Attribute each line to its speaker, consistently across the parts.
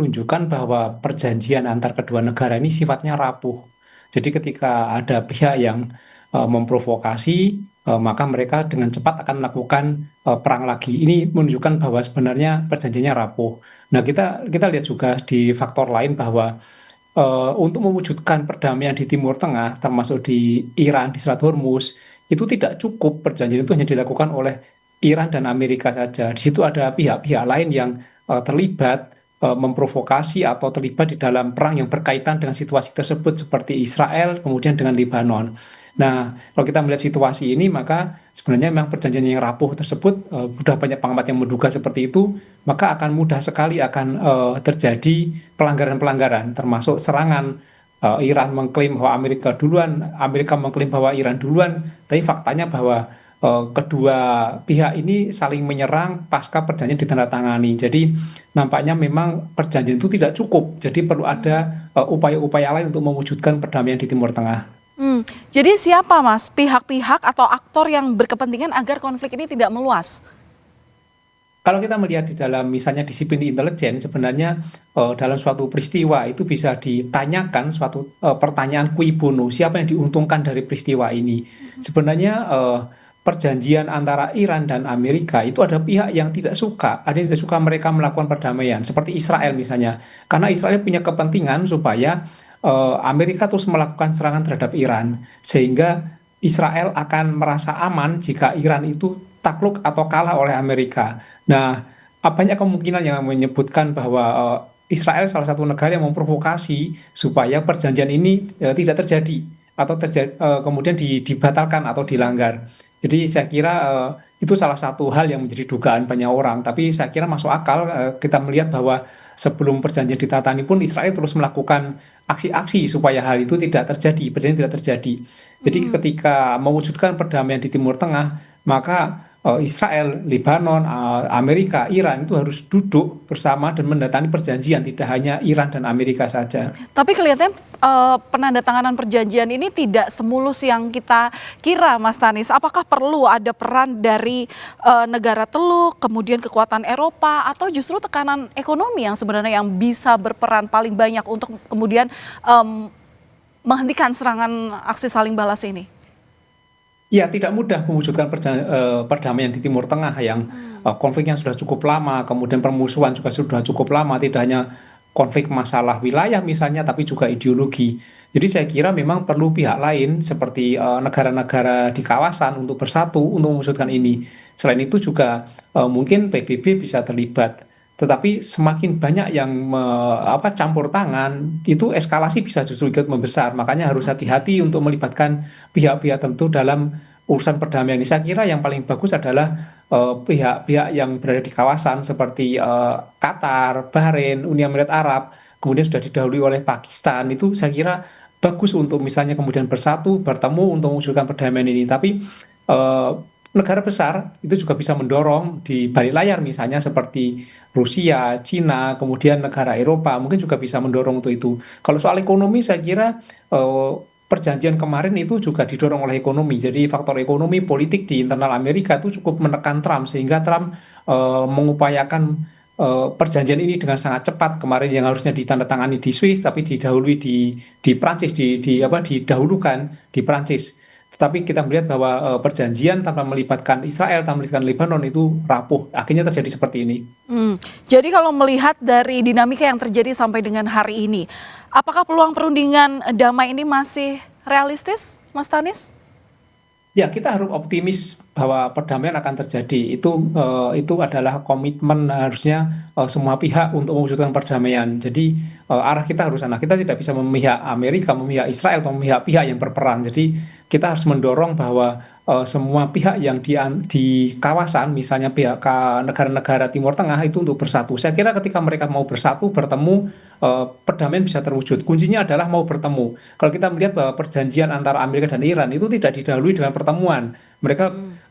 Speaker 1: menunjukkan bahwa perjanjian antar kedua negara ini sifatnya rapuh. Jadi ketika ada pihak yang memprovokasi, maka mereka dengan cepat akan melakukan perang lagi. Ini menunjukkan bahwa sebenarnya perjanjiannya rapuh. Nah, kita lihat juga di faktor lain bahwa untuk mewujudkan perdamaian di Timur Tengah, termasuk di Iran, di Selat Hormuz, itu tidak cukup perjanjian itu hanya dilakukan oleh Iran dan Amerika saja. Di situ ada pihak-pihak lain yang terlibat, memprovokasi atau terlibat di dalam perang yang berkaitan dengan situasi tersebut, seperti Israel, kemudian dengan Lebanon. Nah, kalau kita melihat situasi ini, maka sebenarnya memang perjanjian yang rapuh tersebut, sudah banyak pengamat yang menduga seperti itu, maka akan mudah sekali akan terjadi pelanggaran-pelanggaran, termasuk serangan. Iran mengklaim bahwa Amerika duluan, Amerika mengklaim bahwa Iran duluan, tapi faktanya bahwa kedua pihak ini saling menyerang pasca perjanjian ditandatangani. Jadi nampaknya memang perjanjian itu tidak cukup. Jadi perlu ada upaya-upaya lain untuk mewujudkan perdamaian di Timur Tengah.
Speaker 2: Jadi siapa Mas pihak-pihak atau aktor yang berkepentingan agar konflik ini tidak meluas?
Speaker 1: Kalau kita melihat di dalam misalnya disiplin intelijen, sebenarnya dalam suatu peristiwa itu bisa ditanyakan suatu pertanyaan cui bono, siapa yang diuntungkan dari peristiwa ini. Sebenarnya perjanjian antara Iran dan Amerika itu ada pihak yang tidak suka, ada yang tidak suka mereka melakukan perdamaian, seperti Israel misalnya. Karena Israel punya kepentingan supaya Amerika terus melakukan serangan terhadap Iran, sehingga Israel akan merasa aman jika Iran itu takluk atau kalah oleh Amerika. Nah, banyak kemungkinan yang menyebutkan bahwa Israel salah satu negara yang memprovokasi supaya perjanjian ini tidak terjadi atau kemudian dibatalkan atau dilanggar. Jadi saya kira itu salah satu hal yang menjadi dugaan banyak orang. Tapi saya kira masuk akal kita melihat bahwa sebelum perjanjian ditatani pun Israel terus melakukan aksi-aksi supaya hal itu tidak terjadi, perjanjian tidak terjadi. Jadi ketika mewujudkan perdamaian di Timur Tengah, maka Israel, Lebanon, Amerika, Iran itu harus duduk bersama dan mendatangani perjanjian, tidak hanya Iran dan Amerika saja.
Speaker 2: Tapi kelihatannya penandatanganan perjanjian ini tidak semulus yang kita kira, Mas Tanis. Apakah perlu ada peran dari negara teluk, kemudian kekuatan Eropa, atau justru tekanan ekonomi yang sebenarnya yang bisa berperan paling banyak untuk kemudian menghentikan serangan aksi saling balas ini?
Speaker 1: Ya, tidak mudah mewujudkan perdamaian di Timur Tengah yang konfliknya sudah cukup lama, kemudian permusuhan juga sudah cukup lama, tidak hanya konflik masalah wilayah misalnya, tapi juga ideologi. Jadi saya kira memang perlu pihak lain seperti negara-negara di kawasan untuk bersatu untuk mewujudkan ini. Selain itu juga mungkin PBB bisa terlibat. Tetapi semakin banyak yang campur tangan, itu eskalasi bisa justru ikut membesar. Makanya harus hati-hati untuk melibatkan pihak-pihak tentu dalam urusan perdamaian ini. Saya kira yang paling bagus adalah pihak-pihak yang berada di kawasan seperti Qatar, Bahrain, Uni Emirat Arab, kemudian sudah didahului oleh Pakistan. Itu saya kira bagus untuk misalnya kemudian bersatu, bertemu untuk mewujudkan perdamaian ini. Tapi eh, negara besar itu juga bisa mendorong di balik layar misalnya seperti Rusia, Cina, kemudian negara Eropa mungkin juga bisa mendorong untuk itu. Kalau soal ekonomi saya kira perjanjian kemarin itu juga didorong oleh ekonomi. Jadi faktor ekonomi politik di internal Amerika itu cukup menekan Trump sehingga Trump mengupayakan perjanjian ini dengan sangat cepat. Kemarin yang harusnya ditandatangani di Swiss tapi didahului di Prancis, didahulukan di Prancis. Tetapi kita melihat bahwa perjanjian tanpa melibatkan Israel, tanpa melibatkan Lebanon itu rapuh. Akhirnya terjadi seperti ini.
Speaker 2: Jadi kalau melihat dari dinamika yang terjadi sampai dengan hari ini, apakah peluang perundingan damai ini masih realistis, Mas Tanis?
Speaker 1: Ya, kita harus optimis bahwa perdamaian akan terjadi. Itu adalah komitmen harusnya semua pihak untuk mewujudkan perdamaian. Jadi arah kita harus sana. Kita tidak bisa memihak Amerika, memihak Israel, atau memihak pihak yang berperang. Jadi kita harus mendorong bahwa semua pihak yang di kawasan, misalnya pihak negara-negara Timur Tengah itu untuk bersatu. Saya kira ketika mereka mau bersatu, bertemu, perdamaian bisa terwujud. Kuncinya adalah mau bertemu. Kalau kita melihat bahwa perjanjian antara Amerika dan Iran itu tidak didahului dengan pertemuan. Mereka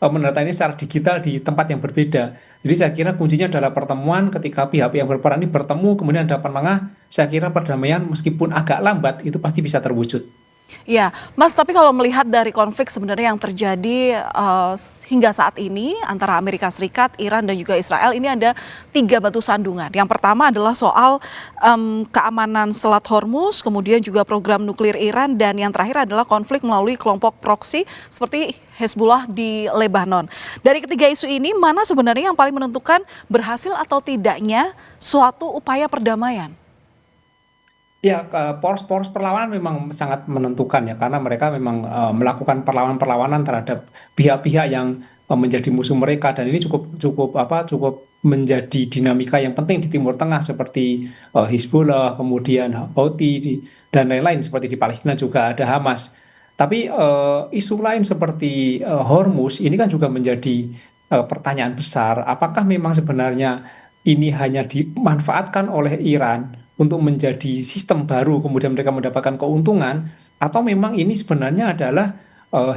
Speaker 1: menandatangani secara digital di tempat yang berbeda. Jadi saya kira kuncinya adalah pertemuan ketika pihak-pihak yang berperan ini bertemu, kemudian ada penengah. Saya kira perdamaian meskipun agak lambat itu pasti bisa terwujud.
Speaker 2: Ya, Mas, tapi kalau melihat dari konflik sebenarnya yang terjadi hingga saat ini antara Amerika Serikat, Iran, dan juga Israel, ini ada 3 batu sandungan. Yang pertama adalah soal keamanan Selat Hormuz, kemudian juga program nuklir Iran, dan yang terakhir adalah konflik melalui kelompok proksi seperti Hezbollah di Lebanon. Dari ketiga isu ini, mana sebenarnya yang paling menentukan berhasil atau tidaknya suatu upaya perdamaian?
Speaker 1: Ya, poros-poros perlawanan memang sangat menentukan ya, karena mereka memang melakukan perlawanan-perlawanan terhadap pihak-pihak yang menjadi musuh mereka, dan ini cukup cukup cukup menjadi dinamika yang penting di Timur Tengah seperti Hizbullah, kemudian Houthi dan lain-lain, seperti di Palestina juga ada Hamas. Tapi isu lain seperti Hormuz ini kan juga menjadi pertanyaan besar, apakah memang sebenarnya ini hanya dimanfaatkan oleh Iran untuk menjadi sistem baru, kemudian mereka mendapatkan keuntungan, atau memang ini sebenarnya adalah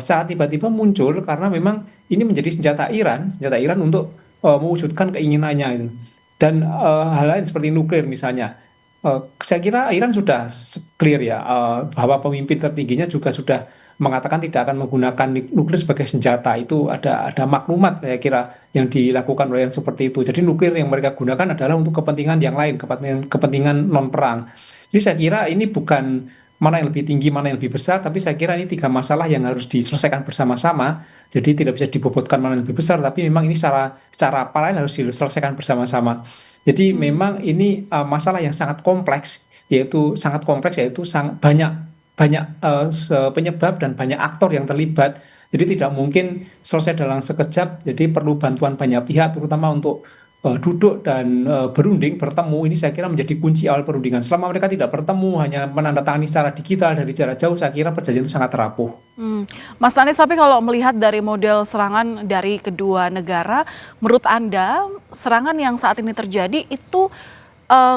Speaker 1: secara tiba-tiba muncul karena memang ini menjadi senjata Iran untuk mewujudkan keinginannya itu. Dan hal lain seperti nuklir misalnya. Saya kira Iran sudah clear ya, bahwa pemimpin tertingginya juga sudah mengatakan tidak akan menggunakan nuklir sebagai senjata. Itu ada maklumat saya kira yang dilakukan oleh yang seperti itu. Jadi nuklir yang mereka gunakan adalah untuk kepentingan yang lain, kepentingan non perang. Jadi saya kira ini bukan mana yang lebih tinggi, mana yang lebih besar, tapi saya kira ini 3 masalah yang harus diselesaikan bersama-sama. Jadi tidak bisa dibobotkan mana yang lebih besar, tapi memang ini secara paralel harus diselesaikan bersama-sama. Jadi memang ini masalah yang sangat kompleks, yaitu banyak banyak penyebab dan banyak aktor yang terlibat. Jadi tidak mungkin selesai dalam sekejap. Jadi perlu bantuan banyak pihak, terutama untuk duduk dan berunding, bertemu. Ini saya kira menjadi kunci awal perundingan. Selama mereka tidak bertemu, hanya menandatangani secara digital dari jarak jauh, saya kira perjanjian itu sangat rapuh.
Speaker 2: Mas Tanis, tapi kalau melihat dari model serangan dari kedua negara, menurut Anda serangan yang saat ini terjadi itu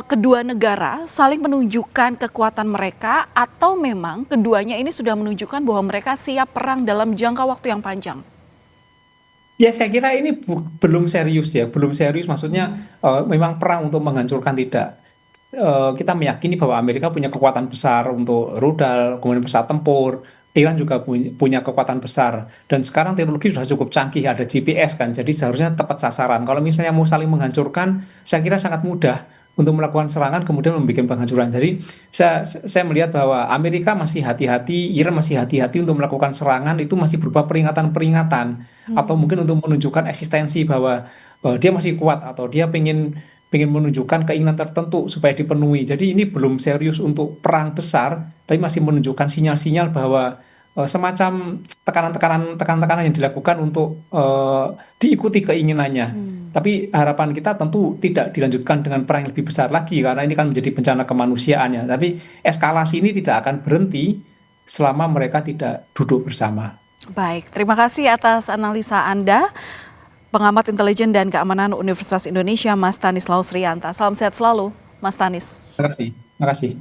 Speaker 2: kedua negara saling menunjukkan kekuatan mereka atau memang keduanya ini sudah menunjukkan bahwa mereka siap perang dalam jangka waktu yang panjang?
Speaker 1: Ya, saya kira ini belum serius ya, belum serius. Maksudnya memang perang untuk menghancurkan tidak. Kita meyakini bahwa Amerika punya kekuatan besar untuk rudal, kemudian pesawat tempur. Iran juga punya kekuatan besar. Dan sekarang teknologi sudah cukup canggih, ada GPS kan, jadi seharusnya tepat sasaran. Kalau misalnya mau saling menghancurkan, saya kira sangat mudah untuk melakukan serangan kemudian membuat penghancuran. Jadi saya melihat bahwa Amerika masih hati-hati, Iran masih hati-hati untuk melakukan serangan, itu masih berupa peringatan-peringatan, atau mungkin untuk menunjukkan eksistensi bahwa dia masih kuat, atau dia pengen menunjukkan keinginan tertentu supaya dipenuhi. Jadi ini belum serius untuk perang besar, tapi masih menunjukkan sinyal-sinyal bahwa semacam tekanan-tekanan yang dilakukan untuk diikuti keinginannya. Tapi harapan kita tentu tidak dilanjutkan dengan perang yang lebih besar lagi, karena ini kan menjadi bencana kemanusiaan ya. Tapi eskalasi ini tidak akan berhenti selama mereka tidak duduk bersama.
Speaker 2: Baik, terima kasih atas analisa Anda, pengamat intelijen dan keamanan Universitas Indonesia, Mas Tanis Lausrianta. Salam sehat selalu, Mas Tanis.
Speaker 1: Terima kasih. Terima kasih.